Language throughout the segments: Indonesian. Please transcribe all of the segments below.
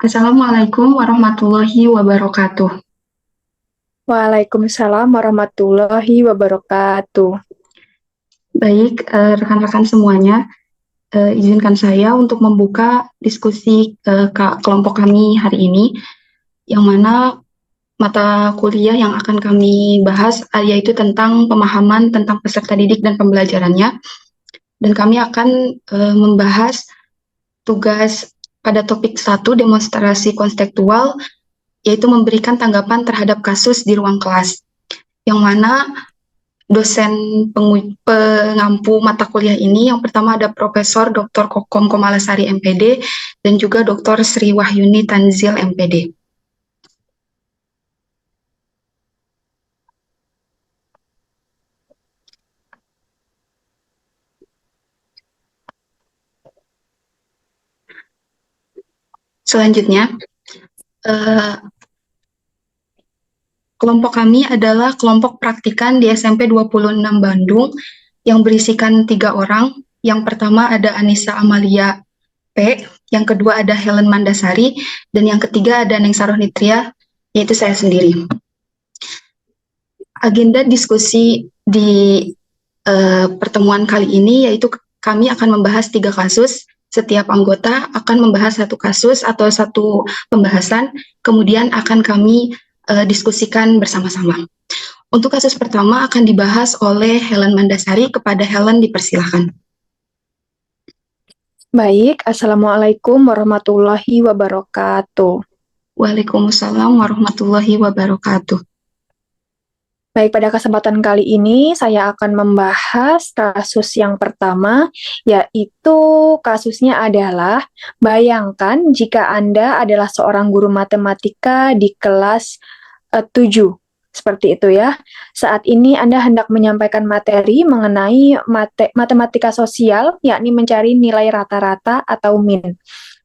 Assalamualaikum warahmatullahi wabarakatuh. Waalaikumsalam warahmatullahi wabarakatuh. Baik, rekan-rekan semuanya, izinkan saya untuk membuka diskusi kelompok kami hari ini, yang mana mata kuliah yang akan kami bahas yaitu tentang pemahaman tentang peserta didik dan pembelajarannya. Dan kami akan membahas tugas pada topik 1, demonstrasi konstekstual, yaitu memberikan tanggapan terhadap kasus di ruang kelas, yang mana dosen pengampu mata kuliah ini yang pertama ada Profesor Dr. Kokom Komalasari MPD dan juga Dr. Sri Wahyuni Tanzil MPD. Selanjutnya, kelompok kami adalah kelompok praktikan di SMP 26 Bandung yang berisikan 3 orang. Yang pertama ada Anissa Amalia P, yang kedua ada Helen Mandasari, dan yang ketiga ada Neng Saroh Nitria, yaitu saya sendiri. Agenda diskusi di pertemuan kali ini yaitu kami akan membahas 3 kasus. Setiap anggota akan membahas 1 kasus atau 1 pembahasan, kemudian akan kami diskusikan bersama-sama. Untuk kasus pertama akan dibahas oleh Helen Mandasari. Kepada Helen dipersilahkan. Baik, Assalamualaikum warahmatullahi wabarakatuh. Waalaikumsalam warahmatullahi wabarakatuh. Baik, pada kesempatan kali ini saya akan membahas kasus yang pertama, yaitu kasusnya adalah bayangkan jika Anda adalah seorang guru matematika di kelas 7. Seperti itu ya. Saat ini Anda hendak menyampaikan materi mengenai matematika sosial, yakni mencari nilai rata-rata atau min.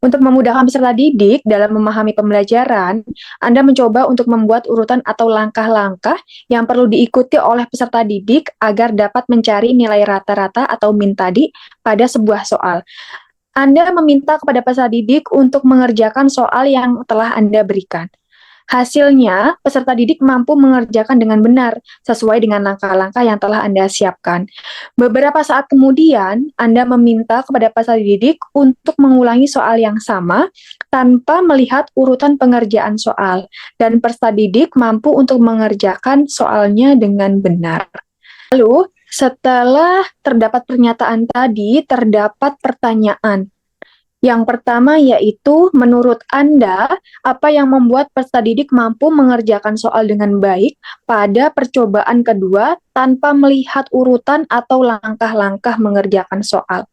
Untuk memudahkan peserta didik dalam memahami pembelajaran, Anda mencoba untuk membuat urutan atau langkah-langkah yang perlu diikuti oleh peserta didik agar dapat mencari nilai rata-rata atau min tadi pada sebuah soal. Anda meminta kepada peserta didik untuk mengerjakan soal yang telah Anda berikan. Hasilnya, peserta didik mampu mengerjakan dengan benar sesuai dengan langkah-langkah yang telah Anda siapkan. Beberapa saat kemudian, Anda meminta kepada peserta didik untuk mengulangi soal yang sama tanpa melihat urutan pengerjaan soal, dan peserta didik mampu untuk mengerjakan soalnya dengan benar. Lalu, setelah terdapat pernyataan tadi, terdapat pertanyaan. Yang pertama yaitu, menurut Anda, apa yang membuat peserta didik mampu mengerjakan soal dengan baik pada percobaan kedua tanpa melihat urutan atau langkah-langkah mengerjakan soal?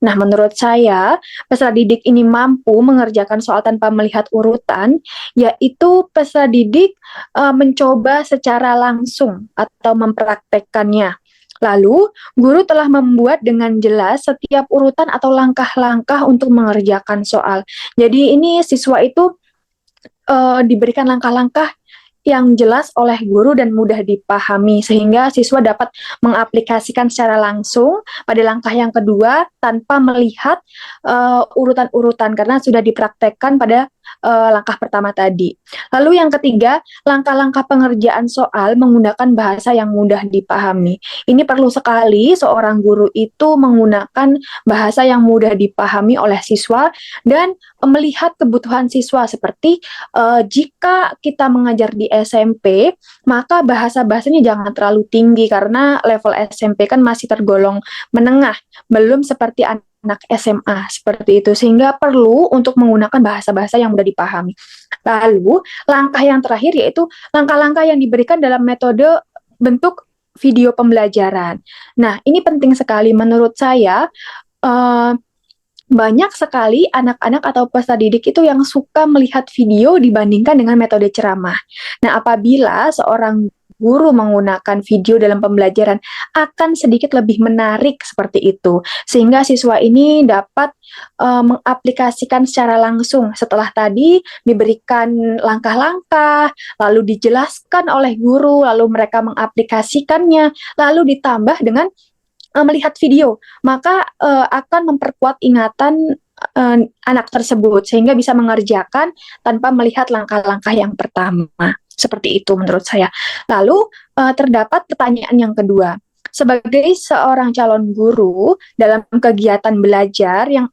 Nah, menurut saya, peserta didik ini mampu mengerjakan soal tanpa melihat urutan, yaitu peserta didik mencoba secara langsung atau mempraktekkannya. Lalu, guru telah membuat dengan jelas setiap urutan atau langkah-langkah untuk mengerjakan soal. Jadi ini siswa itu diberikan langkah-langkah yang jelas oleh guru dan mudah dipahami, sehingga siswa dapat mengaplikasikan secara langsung pada langkah yang kedua tanpa melihat urutan-urutan karena sudah dipraktekkan pada langkah pertama tadi. Lalu yang ketiga, langkah-langkah pengerjaan soal menggunakan bahasa yang mudah dipahami. Ini perlu sekali seorang guru itu menggunakan bahasa yang mudah dipahami oleh siswa dan melihat kebutuhan siswa, seperti jika kita mengajar di SMP, maka bahasa-bahasanya jangan terlalu tinggi karena level SMP kan masih tergolong menengah, belum seperti anak SMA seperti itu, sehingga perlu untuk menggunakan bahasa-bahasa yang mudah dipahami. Lalu, langkah yang terakhir yaitu langkah-langkah yang diberikan dalam metode bentuk video pembelajaran. Nah, ini penting sekali menurut saya. Banyak sekali anak-anak atau peserta didik itu yang suka melihat video dibandingkan dengan metode ceramah. Nah, apabila seorang guru menggunakan video dalam pembelajaran akan sedikit lebih menarik seperti itu, sehingga siswa ini dapat mengaplikasikan secara langsung setelah tadi diberikan langkah-langkah, lalu dijelaskan oleh guru, lalu mereka mengaplikasikannya, lalu ditambah dengan melihat video, maka akan memperkuat ingatan anak tersebut sehingga bisa mengerjakan tanpa melihat langkah-langkah yang pertama. Seperti itu menurut saya. Lalu terdapat pertanyaan yang kedua. Sebagai seorang calon guru dalam kegiatan belajar yang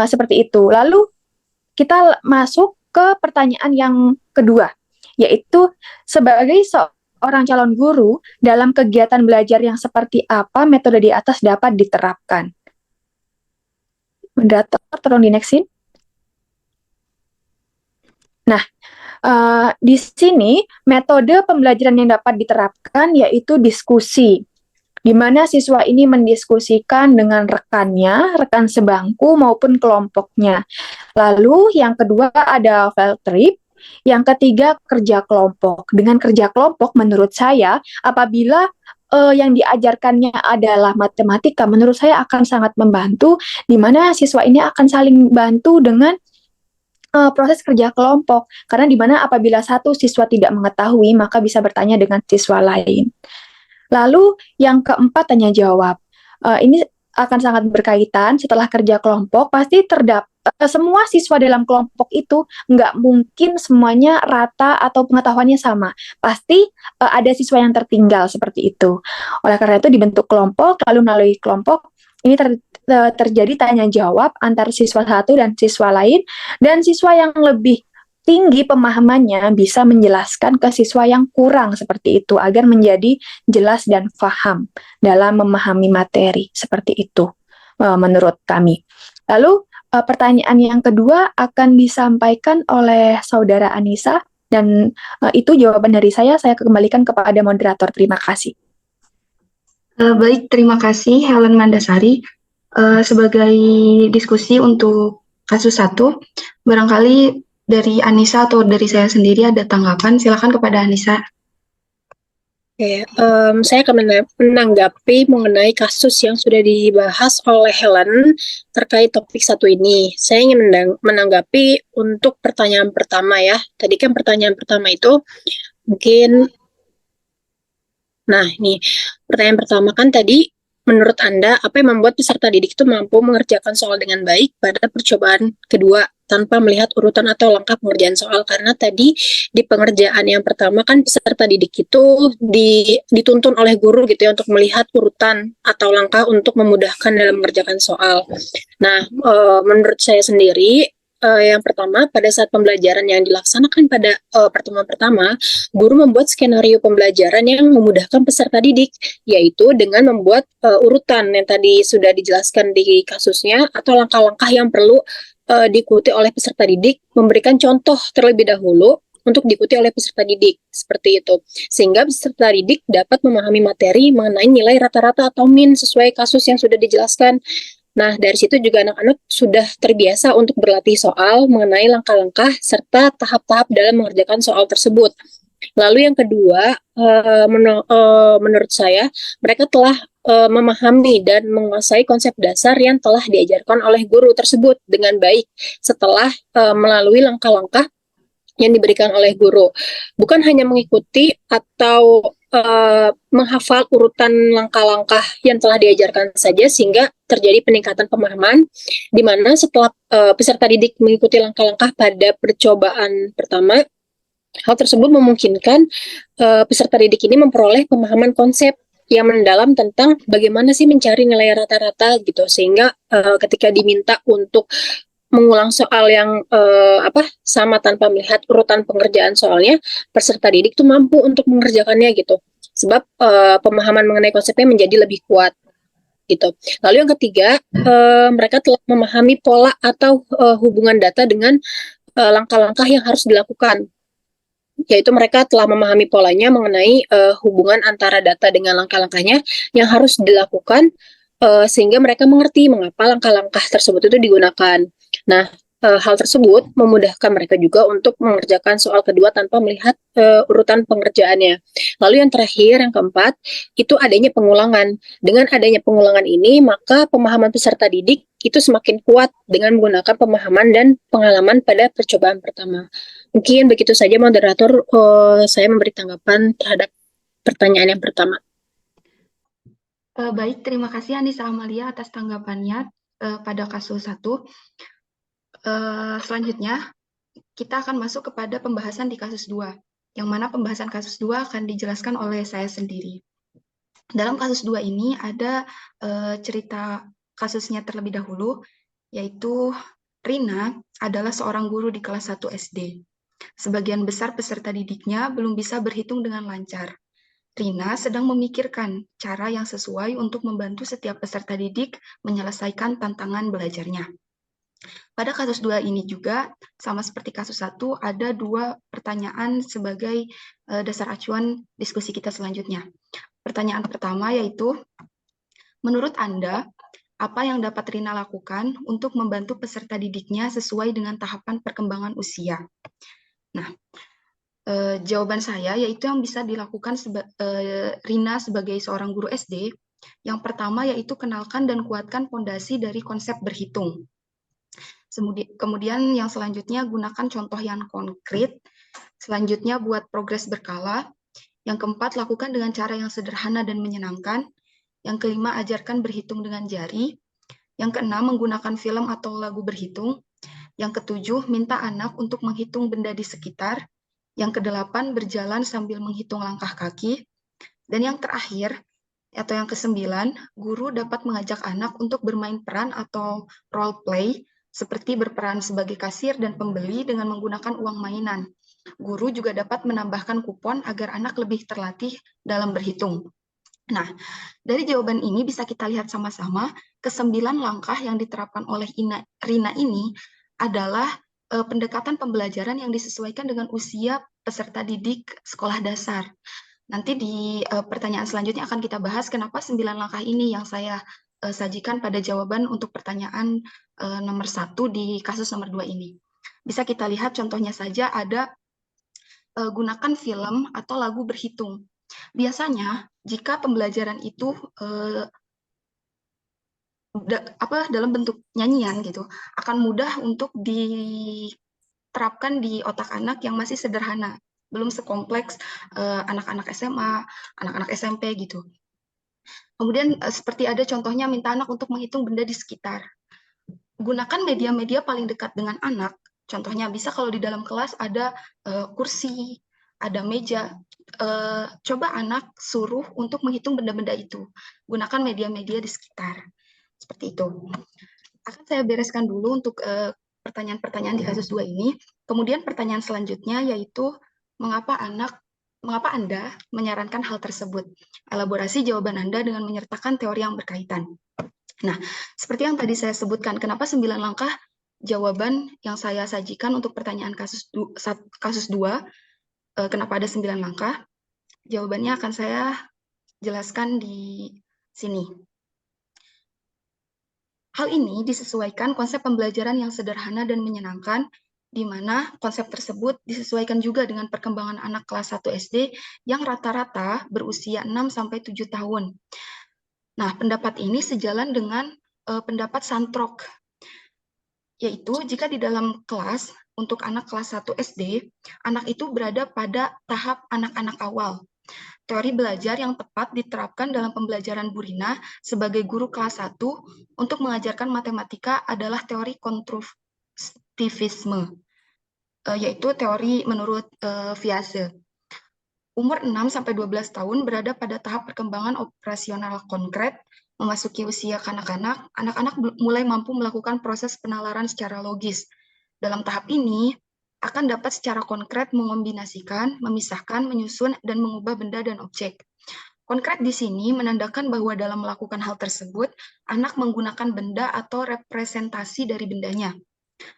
seperti itu. Lalu kita masuk ke pertanyaan yang kedua, yaitu sebagai seorang calon guru dalam kegiatan belajar yang seperti apa metode di atas dapat diterapkan. Moderator, tolong di nextin. Nah, di sini metode pembelajaran yang dapat diterapkan yaitu diskusi, di mana siswa ini mendiskusikan dengan rekannya, rekan sebangku maupun kelompoknya. Lalu yang kedua ada field trip, yang ketiga kerja kelompok. Dengan kerja kelompok menurut saya apabila yang diajarkannya adalah matematika, menurut saya akan sangat membantu, di mana siswa ini akan saling bantu dengan proses kerja kelompok. Karena di mana apabila satu siswa tidak mengetahui, maka bisa bertanya dengan siswa lain. Lalu yang keempat tanya jawab. Ini akan sangat berkaitan setelah kerja kelompok, pasti semua siswa dalam kelompok itu nggak mungkin semuanya rata atau pengetahuannya sama. Pasti ada siswa yang tertinggal seperti itu. Oleh karena itu dibentuk kelompok, lalu melalui kelompok ini terjadi tanya jawab antar siswa satu dan siswa lain, dan siswa yang lebih tinggi pemahamannya bisa menjelaskan ke siswa yang kurang seperti itu agar menjadi jelas dan paham dalam memahami materi seperti itu menurut kami. Lalu pertanyaan yang kedua akan disampaikan oleh Saudara Anissa dan itu jawaban dari saya kembalikan kepada moderator. Terima kasih. Baik, terima kasih Helen Mandasari. Sebagai diskusi untuk kasus 1, barangkali dari Anissa atau dari saya sendiri ada tanggapan, silakan kepada Anissa. Oke, saya akan menanggapi mengenai kasus yang sudah dibahas oleh Helen terkait topik 1 ini. Saya ingin menanggapi untuk pertanyaan pertama ya. Tadi kan pertanyaan pertama itu mungkin, nah ini pertanyaan pertama kan tadi, menurut Anda, apa yang membuat peserta didik itu mampu mengerjakan soal dengan baik pada percobaan kedua tanpa melihat urutan atau langkah pengerjaan soal? Karena tadi di pengerjaan yang pertama kan peserta didik itu dituntun oleh guru gitu ya untuk melihat urutan atau langkah untuk memudahkan dalam mengerjakan soal. Nah, menurut saya sendiri, yang pertama, pada saat pembelajaran yang dilaksanakan pada pertemuan pertama, guru membuat skenario pembelajaran yang memudahkan peserta didik, yaitu dengan membuat urutan yang tadi sudah dijelaskan di kasusnya, atau langkah-langkah yang perlu diikuti oleh peserta didik, memberikan contoh terlebih dahulu untuk diikuti oleh peserta didik, seperti itu. Sehingga peserta didik dapat memahami materi mengenai nilai rata-rata atau min sesuai kasus yang sudah dijelaskan. Nah, dari situ juga anak-anak sudah terbiasa untuk berlatih soal mengenai langkah-langkah serta tahap-tahap dalam mengerjakan soal tersebut. Lalu yang kedua, menurut saya, mereka telah memahami dan menguasai konsep dasar yang telah diajarkan oleh guru tersebut dengan baik setelah melalui langkah-langkah yang diberikan oleh guru. Bukan hanya mengikuti atau menghafal urutan langkah-langkah yang telah diajarkan saja sehingga terjadi peningkatan pemahaman, di mana setelah peserta didik mengikuti langkah-langkah pada percobaan pertama, hal tersebut memungkinkan peserta didik ini memperoleh pemahaman konsep yang mendalam tentang bagaimana sih mencari nilai rata-rata gitu, sehingga ketika diminta untuk mengulang soal yang sama tanpa melihat urutan pengerjaan soalnya, peserta didik tuh mampu untuk mengerjakannya gitu. Sebab pemahaman mengenai konsepnya menjadi lebih kuat gitu. Lalu yang ketiga, mereka telah memahami pola atau hubungan data dengan langkah-langkah yang harus dilakukan. Yaitu mereka telah memahami polanya mengenai hubungan antara data dengan langkah-langkahnya yang harus dilakukan, sehingga mereka mengerti mengapa langkah-langkah tersebut itu digunakan. Nah, hal tersebut memudahkan mereka juga untuk mengerjakan soal kedua tanpa melihat urutan pengerjaannya. Lalu yang terakhir, yang keempat, itu adanya pengulangan. Dengan adanya pengulangan ini, maka pemahaman peserta didik itu semakin kuat dengan menggunakan pemahaman dan pengalaman pada percobaan pertama. Mungkin begitu saja moderator, saya memberi tanggapan terhadap pertanyaan yang pertama. Baik, terima kasih Anissa Amalia atas tanggapannya. pada kasus 1. Selanjutnya, kita akan masuk kepada pembahasan di kasus 2, yang mana pembahasan kasus 2 akan dijelaskan oleh saya sendiri. Dalam kasus 2 ini ada cerita kasusnya terlebih dahulu, yaitu Rina adalah seorang guru di kelas 1 SD. Sebagian besar peserta didiknya belum bisa berhitung dengan lancar. Rina sedang memikirkan cara yang sesuai untuk membantu setiap peserta didik menyelesaikan tantangan belajarnya. Pada kasus 2 ini juga, sama seperti kasus 1, ada 2 pertanyaan sebagai dasar acuan diskusi kita selanjutnya. Pertanyaan pertama yaitu, menurut Anda, apa yang dapat Rina lakukan untuk membantu peserta didiknya sesuai dengan tahapan perkembangan usia? Nah, jawaban saya yaitu yang bisa dilakukan Rina sebagai seorang guru SD. Yang pertama yaitu kenalkan dan kuatkan fondasi dari konsep berhitung. Kemudian yang selanjutnya gunakan contoh yang konkret. Selanjutnya buat progres berkala. Yang keempat, lakukan dengan cara yang sederhana dan menyenangkan. Yang kelima, ajarkan berhitung dengan jari. Yang keenam, menggunakan film atau lagu berhitung. Yang ketujuh, minta anak untuk menghitung benda di sekitar. Yang kedelapan, berjalan sambil menghitung langkah kaki. Dan yang terakhir, atau yang kesembilan, guru dapat mengajak anak untuk bermain peran atau role play, seperti berperan sebagai kasir dan pembeli dengan menggunakan uang mainan. Guru juga dapat menambahkan kupon agar anak lebih terlatih dalam berhitung. Nah, dari jawaban ini bisa kita lihat sama-sama, kesembilan langkah yang diterapkan oleh Rina ini adalah pendekatan pembelajaran yang disesuaikan dengan usia peserta didik sekolah dasar. Nanti di pertanyaan selanjutnya akan kita bahas kenapa 9 langkah ini yang saya sajikan pada jawaban untuk pertanyaan nomor 1 di kasus nomor 2 ini. Bisa kita lihat contohnya saja ada gunakan film atau lagu berhitung. Biasanya jika pembelajaran itu dalam bentuk nyanyian gitu, akan mudah untuk diterapkan di otak anak yang masih sederhana, belum sekompleks anak-anak SMA, anak-anak SMP gitu. Kemudian seperti ada contohnya minta anak untuk menghitung benda di sekitar. Gunakan media-media paling dekat dengan anak. Contohnya bisa kalau di dalam kelas ada kursi, ada meja. Coba anak suruh untuk menghitung benda-benda itu. Gunakan media-media di sekitar. Seperti itu. Akan saya bereskan dulu untuk pertanyaan-pertanyaan di kasus 2 ini. Kemudian pertanyaan selanjutnya yaitu mengapa Anda menyarankan hal tersebut? Elaborasi jawaban Anda dengan menyertakan teori yang berkaitan. Nah, seperti yang tadi saya sebutkan, kenapa 9 langkah jawaban yang saya sajikan untuk pertanyaan kasus 2, kenapa ada 9 langkah? Jawabannya akan saya jelaskan di sini. Hal ini disesuaikan konsep pembelajaran yang sederhana dan menyenangkan, di mana konsep tersebut disesuaikan juga dengan perkembangan anak kelas 1 SD yang rata-rata berusia 6-7 tahun. Nah, pendapat ini sejalan dengan pendapat Santrok, yaitu jika di dalam kelas untuk anak kelas 1 SD, anak itu berada pada tahap anak-anak awal. Teori belajar yang tepat diterapkan dalam pembelajaran Burina sebagai guru kelas 1 untuk mengajarkan matematika adalah teori konstruktivisme, yaitu teori menurut Viase. Umur 6-12 tahun berada pada tahap perkembangan operasional konkret, memasuki usia kanak-kanak, anak-anak mulai mampu melakukan proses penalaran secara logis. Dalam tahap ini, akan dapat secara konkret mengombinasikan, memisahkan, menyusun, dan mengubah benda dan objek. Konkret di sini menandakan bahwa dalam melakukan hal tersebut, anak menggunakan benda atau representasi dari bendanya.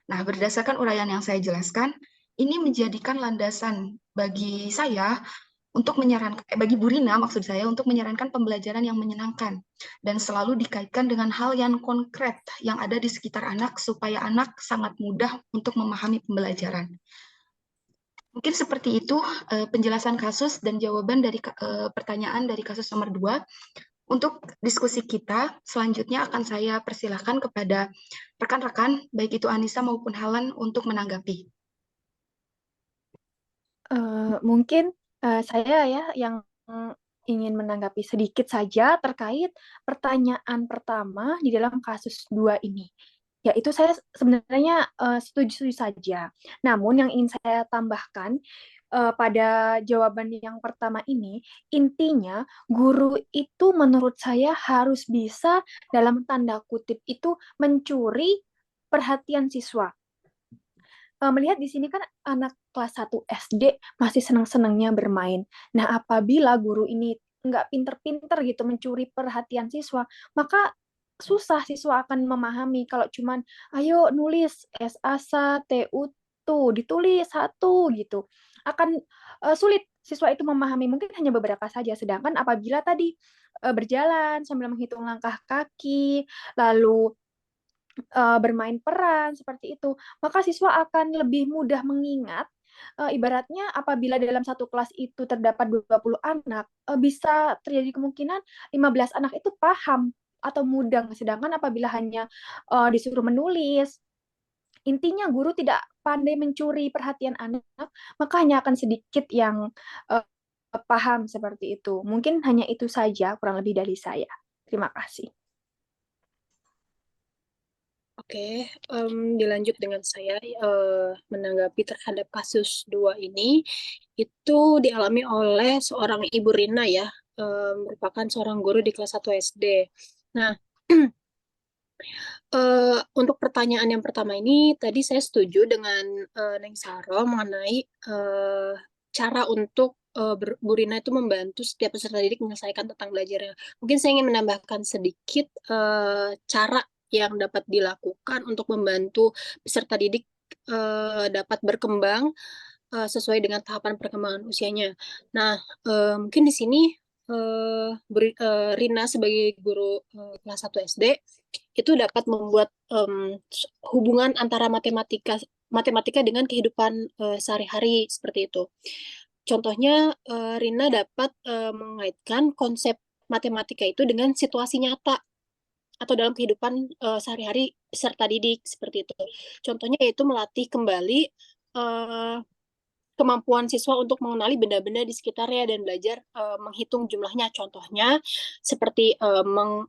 Nah, berdasarkan uraian yang saya jelaskan, ini menjadikan landasan bagi saya untuk menyarankan, bagi Bu Rina maksud saya, untuk menyarankan pembelajaran yang menyenangkan dan selalu dikaitkan dengan hal yang konkret yang ada di sekitar anak supaya anak sangat mudah untuk memahami pembelajaran. Mungkin seperti itu penjelasan kasus dan jawaban dari pertanyaan dari kasus nomor 2. Untuk diskusi kita, selanjutnya akan saya persilahkan kepada rekan-rekan, baik itu Anissa maupun Helen, untuk menanggapi. Mungkin saya ya yang ingin menanggapi sedikit saja terkait pertanyaan pertama di dalam kasus 2 ini. Ya, itu saya sebenarnya setuju saja. Namun yang ingin saya tambahkan pada jawaban yang pertama ini, intinya guru itu menurut saya harus bisa dalam tanda kutip itu mencuri perhatian siswa. Melihat di sini kan anak kelas 1 SD masih senang-senangnya bermain. Nah, apabila guru ini nggak pinter-pinter gitu mencuri perhatian siswa, maka susah siswa akan memahami kalau cuman ayo nulis S-A-S-A T-U tuh ditulis satu gitu. Akan sulit siswa itu memahami mungkin hanya beberapa saja. Sedangkan apabila tadi berjalan sambil menghitung langkah kaki, lalu bermain peran seperti itu, maka siswa akan lebih mudah mengingat. Ibaratnya apabila dalam satu kelas itu terdapat 20 anak, bisa terjadi kemungkinan 15 anak itu paham atau mudeng. Sedangkan apabila hanya disuruh menulis, intinya guru tidak pandai mencuri perhatian anak, maka hanya akan sedikit yang uh, paham seperti itu. Mungkin hanya itu saja, kurang lebih dari saya. Terima kasih. Oke, dilanjut dengan saya menanggapi terhadap kasus 2 ini. Itu dialami oleh seorang Ibu Rina ya, merupakan seorang guru di kelas 1 SD. Nah, untuk pertanyaan yang pertama ini, tadi saya setuju dengan Neng Saro mengenai cara untuk Bu Rina itu membantu setiap peserta didik menyelesaikan tentang belajarnya. Mungkin saya ingin menambahkan sedikit cara yang dapat dilakukan untuk membantu peserta didik dapat berkembang sesuai dengan tahapan perkembangan usianya. Nah, mungkin di sini Rina sebagai guru kelas 1 SD itu dapat membuat hubungan antara matematika dengan kehidupan sehari-hari seperti itu. Contohnya, Rina dapat mengaitkan konsep matematika itu dengan situasi nyata atau dalam kehidupan sehari-hari peserta didik seperti itu. Contohnya yaitu melatih kembali eh, kemampuan siswa untuk mengenali benda-benda di sekitarnya dan belajar menghitung jumlahnya. Contohnya seperti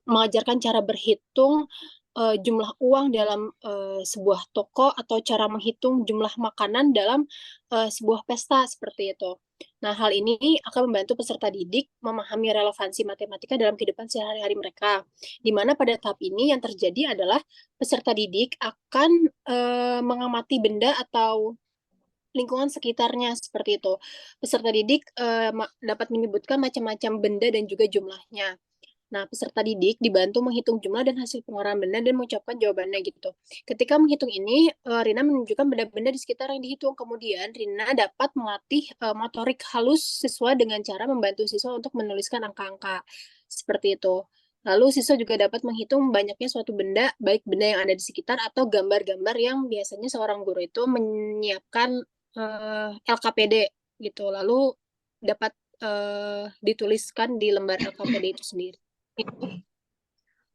mengajarkan cara berhitung jumlah uang dalam sebuah toko atau cara menghitung jumlah makanan dalam sebuah pesta seperti itu. Nah, hal ini akan membantu peserta didik memahami relevansi matematika dalam kehidupan sehari-hari mereka. Di mana pada tahap ini yang terjadi adalah peserta didik akan mengamati benda atau lingkungan sekitarnya seperti itu. Peserta didik dapat menyebutkan macam-macam benda dan juga jumlahnya. Nah, peserta didik dibantu menghitung jumlah dan hasil pengolahan benda dan mengucapkan jawabannya gitu. Ketika menghitung ini, Rina menunjukkan benda-benda di sekitar yang dihitung. Kemudian, Rina dapat melatih motorik halus siswa dengan cara membantu siswa untuk menuliskan angka-angka. Seperti itu. Lalu siswa juga dapat menghitung banyaknya suatu benda, baik benda yang ada di sekitar atau gambar-gambar yang biasanya seorang guru itu menyiapkan LKPD gitu. Lalu dapat dituliskan di lembar LKPD itu sendiri. Itu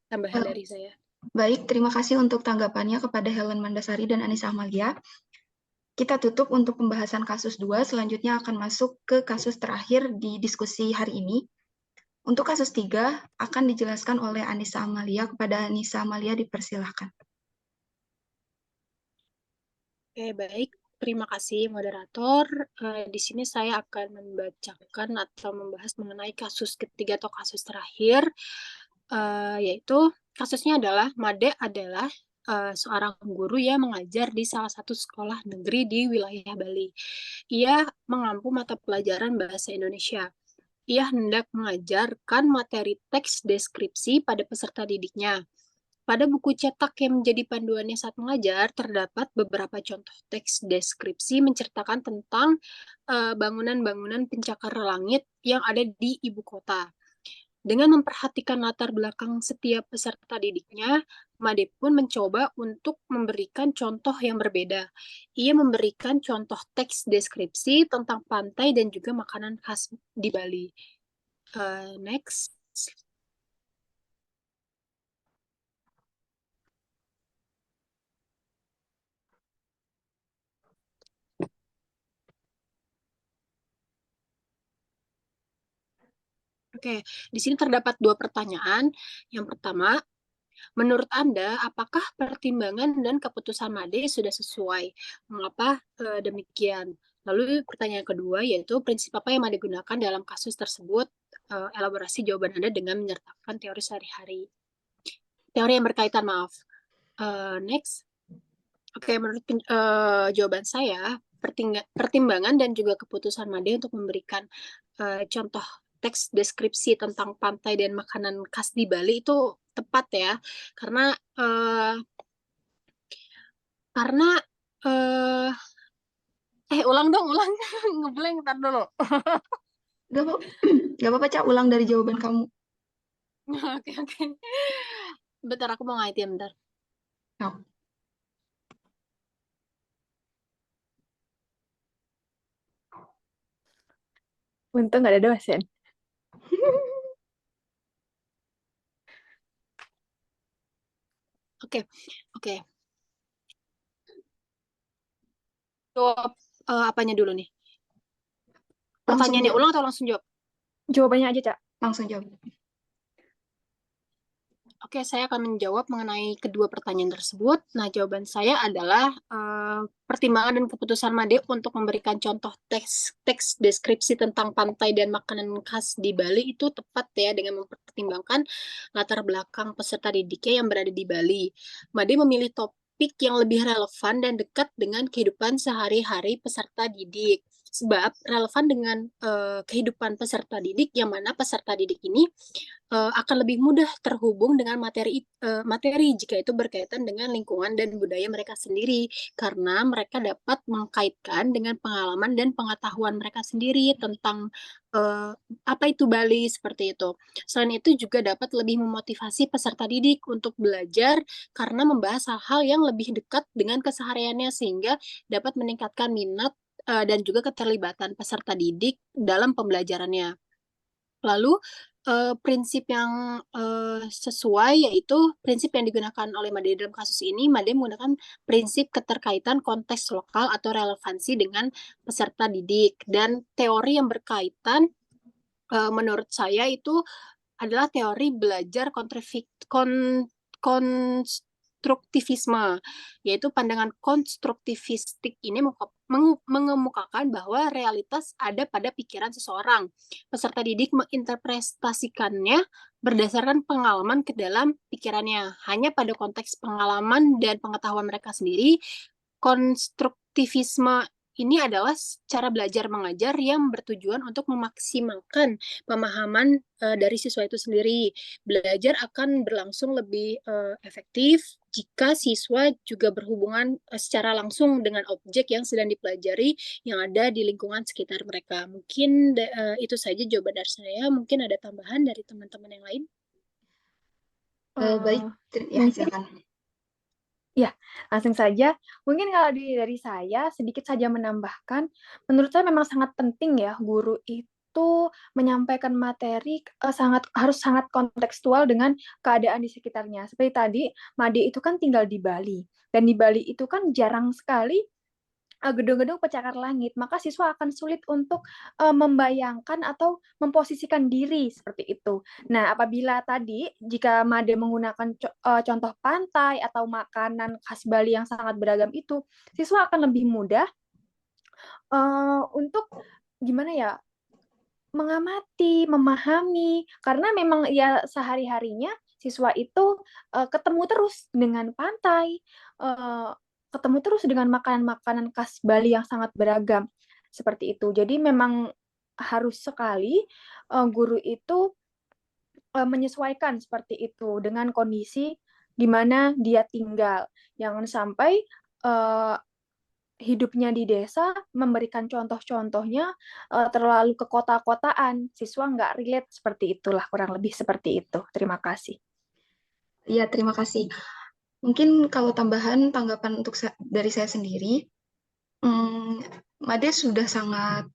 tambahan Eh, dari saya. Baik, terima kasih untuk tanggapannya kepada Helen Mandasari dan Anissa Amalia. Kita tutup untuk pembahasan kasus 2, selanjutnya akan masuk ke kasus terakhir di diskusi hari ini. Untuk kasus 3 akan dijelaskan oleh Anissa Amalia. Kepada Anissa Amalia dipersilahkan. Oke, baik. Terima kasih, moderator. Di sini saya akan membacakan atau membahas mengenai kasus ketiga atau kasus terakhir, yaitu kasusnya adalah Made adalah seorang guru yang mengajar di salah satu sekolah negeri di wilayah Bali. Ia mengampu mata pelajaran bahasa Indonesia. Ia hendak mengajarkan materi teks deskripsi pada peserta didiknya. Pada buku cetak yang menjadi panduannya saat mengajar, terdapat beberapa contoh teks deskripsi menceritakan tentang bangunan-bangunan pencakar langit yang ada di ibu kota. Dengan memperhatikan latar belakang setiap peserta didiknya, Made pun mencoba untuk memberikan contoh yang berbeda. Ia memberikan contoh teks deskripsi tentang pantai dan juga makanan khas di Bali. Next. Oke, di sini terdapat dua pertanyaan. Yang pertama, menurut Anda, apakah pertimbangan dan keputusan Made sudah sesuai? Mengapa demikian? Lalu pertanyaan kedua yaitu prinsip apa yang Made gunakan dalam kasus tersebut? Elaborasi jawaban Anda dengan menyertakan teori sehari-hari. Teori yang berkaitan, maaf. Next. Oke, menurut jawaban saya, pertimbangan dan juga keputusan Made untuk memberikan contoh teks deskripsi tentang pantai dan makanan khas di Bali itu tepat ya, karena eh, karena eh ulang dong, ulang ngeblank tar dulu. Gak apa, gak apa-apa, Cak, ulang dari jawaban kamu. Oke, oke. Bentar, aku mau ngaitin bentar. Nah, Untung nggak ada dosen. Oke, oke. Jawab apanya dulu nih? langsung Pertanyaannya jawab, ulang atau langsung jawab? Jawabannya aja, Cak. langsung jawab. Oke, saya akan menjawab mengenai kedua pertanyaan tersebut. Nah, jawaban saya adalah pertimbangan dan keputusan Made untuk memberikan contoh teks deskripsi tentang pantai dan makanan khas di Bali itu tepat ya dengan mempertimbangkan latar belakang peserta didiknya yang berada di Bali. Made memilih topik yang lebih relevan dan dekat dengan kehidupan sehari-hari peserta didik. Sebab relevan dengan kehidupan peserta didik yang mana peserta didik ini akan lebih mudah terhubung dengan materi jika itu berkaitan dengan lingkungan dan budaya mereka sendiri karena mereka dapat mengkaitkan dengan pengalaman dan pengetahuan mereka sendiri tentang uh, apa itu Bali seperti itu. Selain itu juga dapat lebih memotivasi peserta didik untuk belajar karena membahas hal-hal yang lebih dekat dengan kesehariannya sehingga dapat meningkatkan minat dan juga keterlibatan peserta didik dalam pembelajarannya. Lalu prinsip yang sesuai yaitu prinsip yang digunakan oleh Made dalam kasus ini, Made menggunakan prinsip keterkaitan konteks lokal atau relevansi dengan peserta didik dan teori yang berkaitan menurut saya itu adalah teori belajar konstruktivisme, yaitu pandangan konstruktivistik ini mengemukakan bahwa realitas ada pada pikiran seseorang. Peserta didik menginterpretasikannya berdasarkan pengalaman ke dalam pikirannya. Hanya pada konteks pengalaman dan pengetahuan mereka sendiri, konstruktivisme ini adalah cara belajar mengajar yang bertujuan untuk memaksimalkan pemahaman dari siswa itu sendiri. Belajar akan berlangsung lebih efektif jika siswa juga berhubungan secara langsung dengan objek yang sedang dipelajari yang ada di lingkungan sekitar mereka. Mungkin itu saja jawaban dari saya. Mungkin ada tambahan dari teman-teman yang lain. Baik, Eh, ya Mungkin silakan. ya, langsung saja. Mungkin kalau dari saya sedikit saja menambahkan, menurut saya memang sangat penting ya guru itu menyampaikan materi harus sangat kontekstual dengan keadaan di sekitarnya. Seperti tadi, Made itu kan tinggal di Bali dan di Bali itu kan jarang sekali gedung-gedung pencakar langit, maka siswa akan sulit untuk membayangkan atau memposisikan diri seperti itu. Nah, apabila tadi jika Made menggunakan contoh pantai atau makanan khas Bali yang sangat beragam itu, siswa akan lebih mudah untuk gimana ya mengamati, memahami, karena memang ya sehari-harinya siswa itu ketemu terus dengan pantai, uh, ketemu terus dengan makanan-makanan khas Bali yang sangat beragam seperti itu. Jadi memang harus sekali guru itu menyesuaikan seperti itu dengan kondisi di mana dia tinggal. Jangan sampai uh, hidupnya di desa memberikan contoh-contohnya terlalu ke kota-kotaan, siswa nggak relate seperti itulah, kurang lebih seperti itu. Terima kasih. Iya, terima kasih. Mungkin kalau tambahan tanggapan untuk dari saya sendiri, Made sudah sangat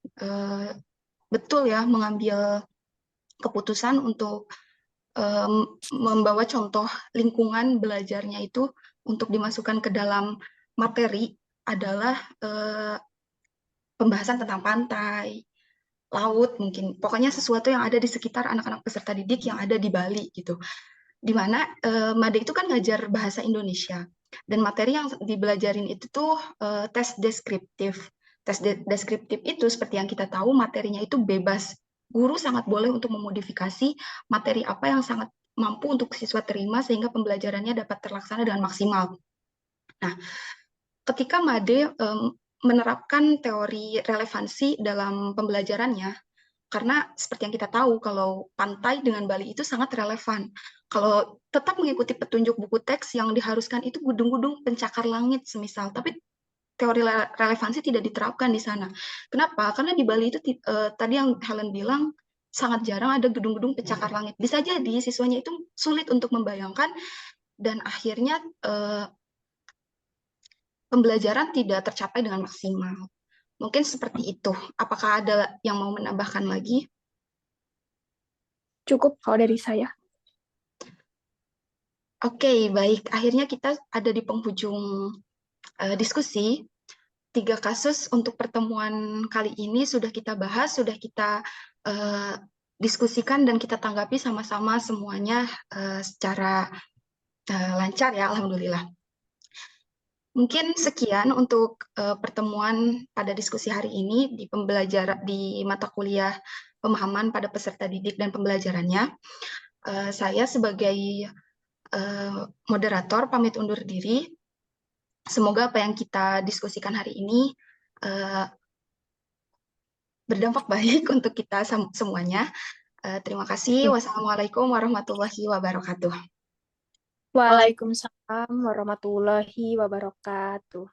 betul ya mengambil keputusan untuk membawa contoh lingkungan belajarnya itu untuk dimasukkan ke dalam materi adalah pembahasan tentang pantai, laut mungkin. Pokoknya sesuatu yang ada di sekitar anak-anak peserta didik yang ada di Bali gitu. Di mana Made itu kan ngajar bahasa Indonesia dan materi yang dibelajarin itu tuh tes deskriptif. Deskriptif itu seperti yang kita tahu materinya itu bebas. Guru sangat boleh untuk memodifikasi materi apa yang sangat mampu untuk siswa terima sehingga pembelajarannya dapat terlaksana dengan maksimal. Nah, ketika Made menerapkan teori relevansi dalam pembelajarannya, karena seperti yang kita tahu, kalau pantai dengan Bali itu sangat relevan. Kalau tetap mengikuti petunjuk buku teks yang diharuskan itu gedung-gedung pencakar langit semisal, tapi teori relevansi tidak diterapkan di sana. Kenapa? Karena di Bali itu tadi yang Helen bilang sangat jarang ada gedung-gedung pencakar langit. Bisa jadi siswanya itu sulit untuk membayangkan dan akhirnya pembelajaran tidak tercapai dengan maksimal. Mungkin seperti itu. Apakah ada yang mau menambahkan lagi? Cukup kalau dari saya. Oke, baik. Akhirnya kita ada di penghujung diskusi. 3 kasus untuk pertemuan kali ini sudah kita bahas, sudah kita uh, diskusikan dan kita tanggapi sama-sama semuanya secara lancar ya, Alhamdulillah. Mungkin sekian untuk pertemuan pada diskusi hari ini di di mata kuliah pemahaman pada peserta didik dan pembelajarannya. Saya sebagai moderator pamit undur diri. Semoga apa yang kita diskusikan hari ini berdampak baik untuk kita semuanya. Terima kasih. Wassalamualaikum warahmatullahi wabarakatuh. Waalaikumsalam warahmatullahi wabarakatuh.